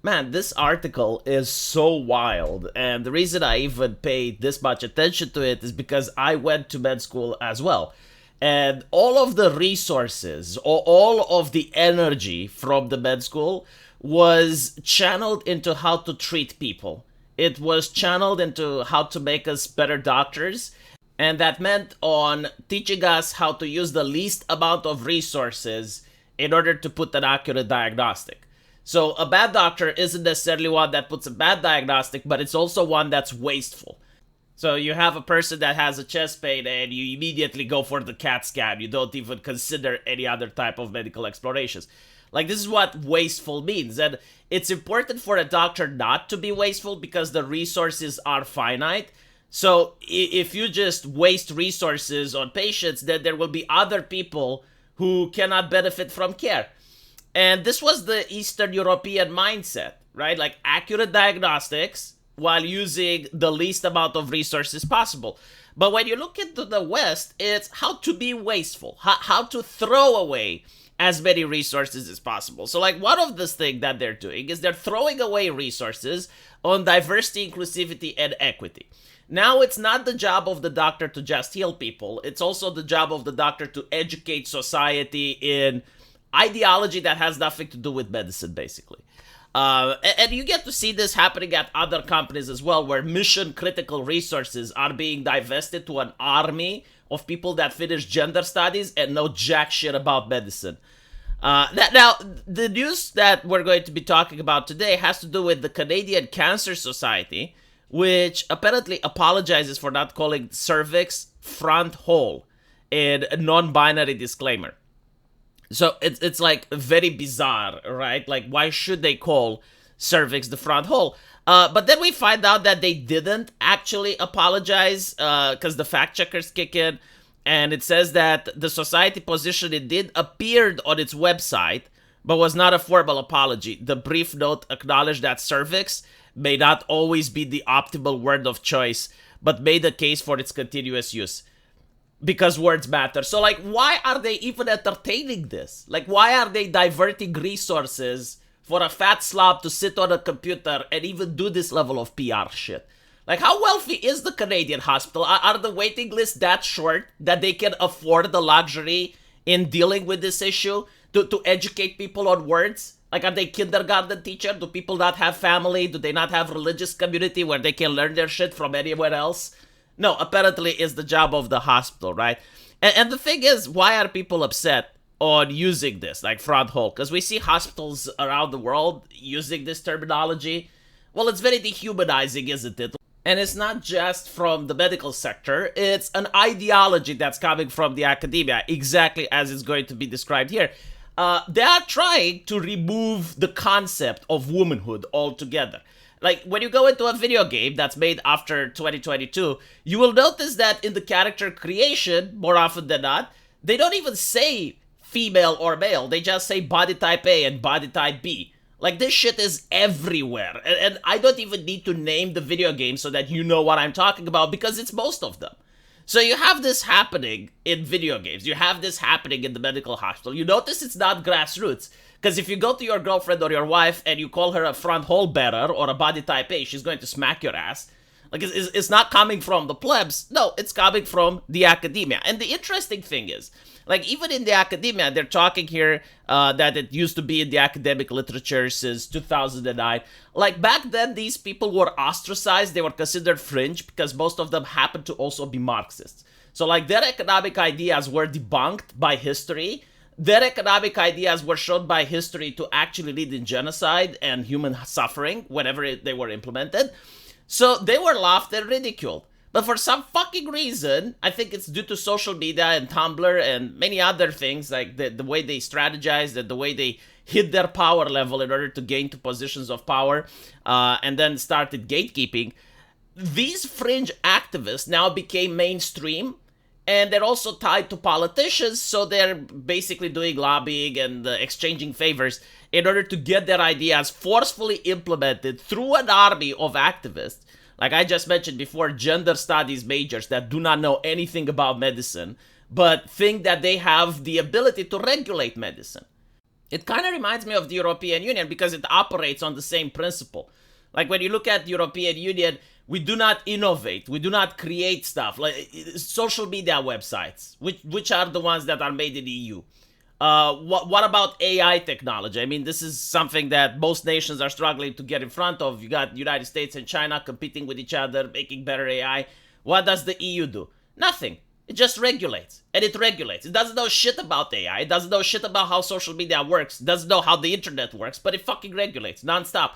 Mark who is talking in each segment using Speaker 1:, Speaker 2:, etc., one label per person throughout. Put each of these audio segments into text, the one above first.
Speaker 1: Man, this article is so wild, and the reason I even paid this much attention to it is because I went to med school as well. And all of the resources, or all of the energy from the med school was channeled into how to treat people. It was channeled into how to make us better doctors, and that meant on teaching us how to use the least amount of resources in order to put an accurate diagnostic. So a bad doctor isn't necessarily one that puts a bad diagnostic, but it's also one that's wasteful. So you have a person that has a chest pain and you immediately go for the CAT scan. You don't even consider any other type of medical explorations. Like, this is what wasteful means. And it's important for a doctor not to be wasteful because the resources are finite. So if you just waste resources on patients, then there will be other people who cannot benefit from care. And this was the Eastern European mindset, right? Like, accurate diagnostics while using the least amount of resources possible. But when you look into the West, it's how to be wasteful, how to throw away as many resources as possible. So, like, one of the things that they're doing is they're throwing away resources on diversity, inclusivity, and equity. Now it's not the job of the doctor to just heal people. It's also the job of the doctor to educate society in ideology that has nothing to do with medicine, basically. And you get to see this happening at other companies as well, where mission critical resources are being divested to an army of people that finish gender studies and know jack shit about medicine. Now, the news that we're going to be talking about today has to do with the Canadian Cancer Society, which apparently apologizes for not calling cervix front hole in a non-binary disclaimer. So it's like very bizarre, right? Like, why should they call cervix the front hole? But then we find out that they didn't actually apologize because the fact checkers kick in, and it says that the society position it did appeared on its website, but was not a formal apology. The brief note acknowledged that cervix may not always be the optimal word of choice, but made a case for its continuous use. Because words matter. So, like, why are they even entertaining this? Like, why are they diverting resources for a fat slob to sit on a computer and even do this level of PR shit? Like, how wealthy is the Canadian hospital? Are the waiting lists that short that they can afford the luxury in dealing with this issue to educate people on words? Like, are they kindergarten teacher? Do people not have family? Do they not have religious community where they can learn their shit from anywhere else? No, apparently it's the job of the hospital, right? And the thing is, why are people upset on using this, like front hole? Because we see hospitals around the world using this terminology. Well, it's very dehumanizing, isn't it? And it's not just from the medical sector, it's an ideology that's coming from the academia, exactly as it's going to be described here. They are trying to remove the concept of womanhood altogether. Like, when you go into a video game that's made after 2022, you will notice that in the character creation, more often than not, they don't even say female or male. They just say body type A and body type B. Like, this shit is everywhere. And I don't even need to name the video game so that you know what I'm talking about, because it's most of them. So you have this happening in video games. You have this happening in the medical hospital. You notice it's not grassroots. Because if you go to your girlfriend or your wife and you call her a front hole bearer or a body type A, she's going to smack your ass. Like, it's not coming from the plebs. No, it's coming from the academia. And the interesting thing is, like, even in the academia, they're talking here that it used to be in the academic literature since 2009. Like, back then, these people were ostracized. They were considered fringe because most of them happened to also be Marxists. So, like, their economic ideas were debunked by history. Their economic ideas were shown by history to actually lead in genocide and human suffering whenever they were implemented. So they were laughed and ridiculed. But for some fucking reason, I think it's due to social media and Tumblr and many other things, like the way they strategized and the way they hit their power level in order to gain to positions of power, and then started gatekeeping. These fringe activists now became mainstream, and they're also tied to politicians, so they're basically doing lobbying and exchanging favors in order to get their ideas forcefully implemented through an army of activists. Like I just mentioned before, gender studies majors that do not know anything about medicine, but think that they have the ability to regulate medicine. It kind of reminds me of the European Union because it operates on the same principle. Like when you look at the European Union, we do not innovate, we do not create stuff like social media websites, which are the ones that are made in the EU. What about AI technology? I mean, this is something that most nations are struggling to get in front of. You got the United States and China competing with each other, making better AI. What does the EU do? Nothing. It just regulates. And it regulates. It doesn't know shit about AI. It doesn't know shit about how social media works. It doesn't know how the internet works. But it fucking regulates nonstop.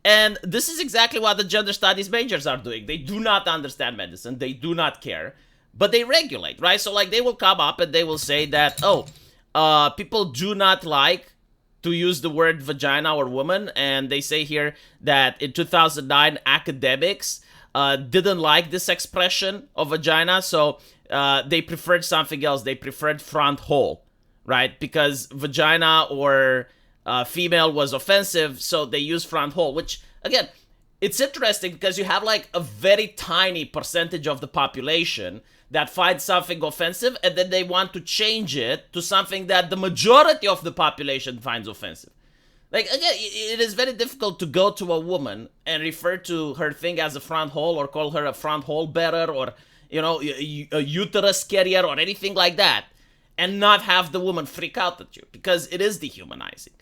Speaker 1: And this is exactly what the gender studies majors are doing. They do not understand medicine. They do not care. But they regulate, right? So, like, they will come up and they will say that, people do not like to use the word vagina or woman. And they say here that in 2009, academics didn't like this expression of vagina. So they preferred something else. They preferred front hole, right? Because vagina or female was offensive, so they use front hole, which, again, it's interesting because you have like a very tiny percentage of the population that finds something offensive, and then they want to change it to something that the majority of the population finds offensive. Like, again, it is very difficult to go to a woman and refer to her thing as a front hole or call her a front hole bearer or, a uterus carrier or anything like that and not have the woman freak out at you because it is dehumanizing.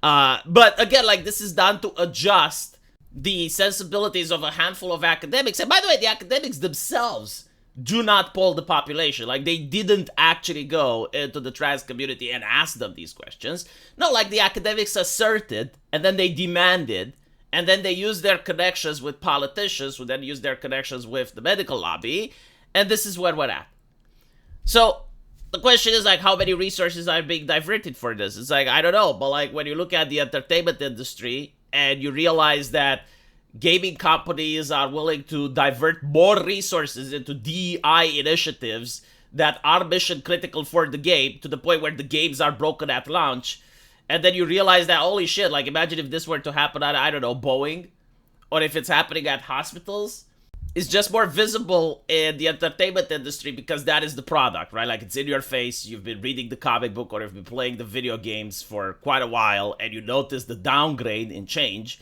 Speaker 1: But again, like, this is done to adjust the sensibilities of a handful of academics. And by the way, the academics themselves do not poll the population. Like, they didn't actually go into the trans community and ask them these questions. No, like, the academics asserted, and then they demanded, and then they used their connections with politicians, who then used their connections with the medical lobby, and this is where we're at. So, the question is, like, how many resources are being diverted for this? It's like, I don't know, but, like, when you look at the entertainment industry, and you realize that gaming companies are willing to divert more resources into DEI initiatives that are mission critical for the game to the point where the games are broken at launch. And then you realize that, holy shit, like, imagine if this were to happen at, I don't know, Boeing, or if it's happening at hospitals. It's just more visible in the entertainment industry because that is the product, right? Like, it's in your face. You've been reading the comic book or you've been playing the video games for quite a while, and you notice the downgrade in change.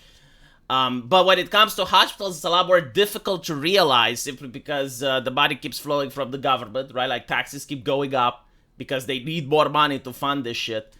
Speaker 1: But when it comes to hospitals, it's a lot more difficult to realize simply because the money keeps flowing from the government, right? Like, taxes keep going up because they need more money to fund this shit.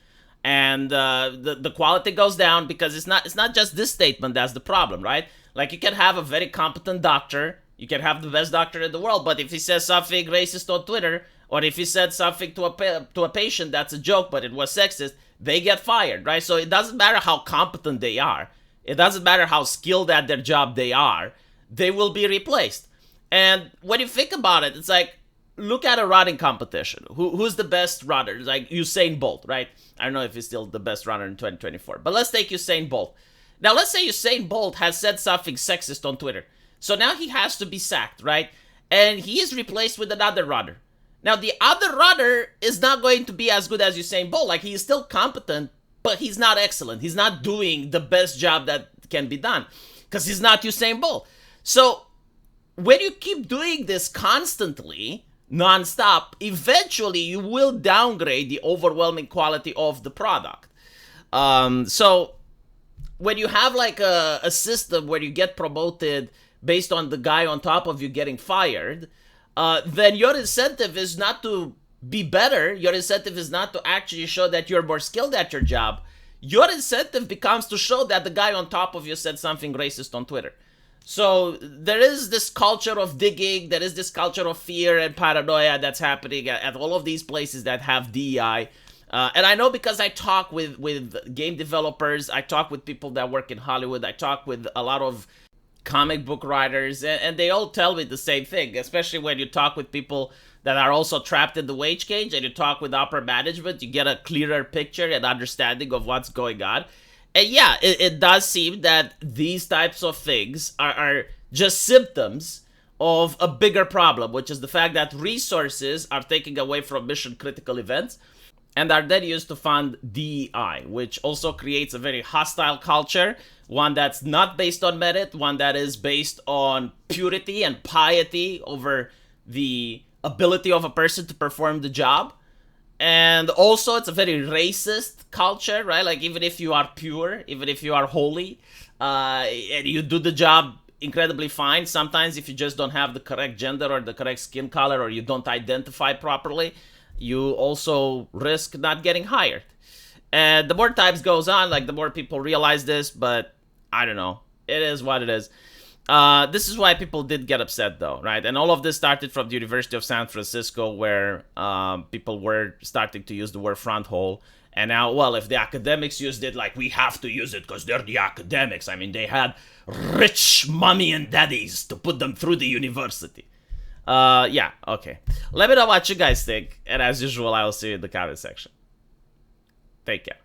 Speaker 1: And the quality goes down because it's not just this statement that's the problem, right? Like, you can have a very competent doctor, you can have the best doctor in the world, but if he says something racist on Twitter, or if he said something to a patient that's a joke but it was sexist, they get fired, right? So it doesn't matter how competent they are. It doesn't matter how skilled at their job they are. They will be replaced. And when you think about it, it's like, look at a running competition. Who's the best runner? It's like Usain Bolt, right? I don't know if he's still the best runner in 2024. But let's take Usain Bolt. Now, let's say Usain Bolt has said something sexist on Twitter. So now he has to be sacked, right? And he is replaced with another runner. Now, the other runner is not going to be as good as Usain Bolt. Like, he is still competent, but he's not excellent. He's not doing the best job that can be done because he's not Usain Bolt. So when you keep doing this constantly, nonstop, eventually you will downgrade the overwhelming quality of the product. So when you have like a system where you get promoted based on the guy on top of you getting fired, then your incentive is not to be better. Your incentive is not to actually show that you're more skilled at your job. Your incentive becomes to show that the guy on top of you said something racist on Twitter. So there is this culture of digging, there is this culture of fear and paranoia that's happening at all of these places that have DEI. And I know because I talk with game developers, I talk with people that work in Hollywood, I talk with a lot of comic book writers, and they all tell me the same thing, especially when you talk with people that are also trapped in the wage cage and you talk with upper management, you get a clearer picture and understanding of what's going on. And yeah, it does seem that these types of things are just symptoms of a bigger problem, which is the fact that resources are taken away from mission critical events and are then used to fund DEI, which also creates a very hostile culture, one that's not based on merit, one that is based on purity and piety over the ability of a person to perform the job. And also, it's a very racist culture, right? Like, even if you are pure, even if you are holy, and you do the job incredibly fine, sometimes if you just don't have the correct gender or the correct skin color, or you don't identify properly, you also risk not getting hired. And the more times goes on, like, the more people realize this, but I don't know. It is what it is. This is why people did get upset, though, right? And all of this started from the University of San Francisco, where people were starting to use the word front hole. And now, well, if the academics used it, like, we have to use it because they're the academics. I mean, they had rich mommy and daddies to put them through the university. Yeah, okay. Let me know what you guys think. And as usual, I will see you in the comment section. Take care.